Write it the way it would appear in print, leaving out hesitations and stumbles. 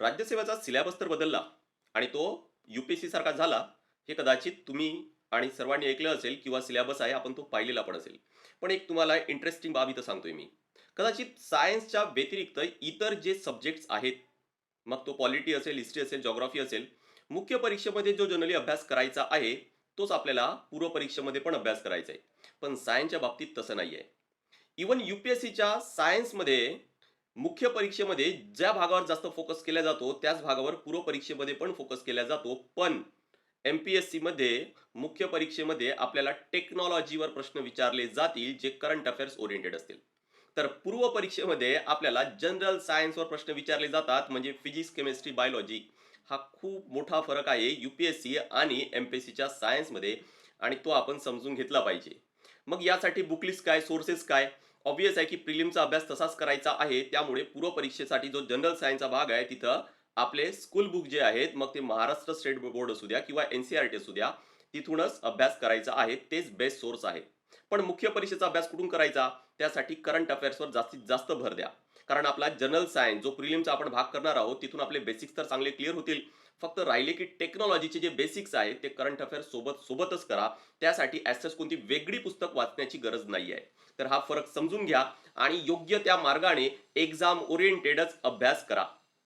राज्यसेवेचा syllabus तर बदलला आणि तो UPSC सारखा झाला, हे कदाचित तुम्ही आणि सर्वांनी ऐकलं असेल किंवा सिलेबस आहे आपण तो पाहिलेला पण असेल. पण एक तुम्हाला इंटरेस्टिंग बाब इथं सांगतोय मी. कदाचित सायन्सच्या व्यतिरिक्त इतर जे सब्जेक्ट्स आहेत, मग तो पॉलिटी असेल, हिस्ट्री असेल, जिओग्राफी असेल, मुख्य परीक्षेमध्ये जो जनरली अभ्यास करायचा आहे, तोच आपल्याला पूर्व परीक्षेमध्ये पण अभ्यास करायचा आहे. पण सायन्सच्या बाबतीत तसं नाहीये. इव्हन UPSCच्या सायन्समध्ये मुख्य परीक्षेमध्ये ज्या भागावर जास्त फोकस केला जातो, त्याच भागावर पूर्व परीक्षेमध्ये पण फोकस केला जातो. पण MPSCमध्ये मुख्य परीक्षेमध्ये आपल्याला टेक्नॉलॉजीवर प्रश्न विचारले जातील, जे करंट अफेअर्स ओरिएंटेड असतील. तर पूर्व परीक्षेमध्ये आपल्याला जनरल सायन्सवर प्रश्न विचारले जातात, म्हणजे फिजिक्स, केमिस्ट्री, बायोलॉजी. हा खूप मोठा फरक आहे UPSC आणि MPSCच्या सायन्समध्ये आणि तो आपण समजून घेतला पाहिजे. मग यासाठी बुक लिस्ट काय, सोर्सेस काय? ऑब्व्हियस आहे की प्रिलिमचा अभ्यास तसाच करायचा आहे. त्यामुळे पूर्व परीक्षेसाठी जो जनरल सायन्सचा भाग आहे, तिथं आपले स्कूल बुक जे आहेत, मग ते महाराष्ट्र स्टेट बोर्ड असू द्या किंवा NCERT असू द्या, तिथूनच अभ्यास करायचा आहे. तेच बेस्ट सोर्स आहे. पण मुख्य परीक्षेचा अभ्यास कुठून करायचा? त्यासाठी करंट अफेअर्सवर जास्तीत जास्त भर द्या. कारण आपला जनरल सायन्स जो प्रिलिमचा आपण भाग करणार आहोत, तिथून आपले बेसिक्स तर चांगले क्लिअर होतील. फक्त राहिले की टेक्नॉलॉजीचे जे बेसिक्स आहेत, ते करंट अफेअर्स सोबतच करा. त्यासाठी ॲज कोणती वेगळी पुस्तक वाचण्याची गरज नाही आहे. तर हा फरक समजून घ्या आणि योग्य त्या मार्गाने एक्झाम ओरिएंटेडच अभ्यास करा.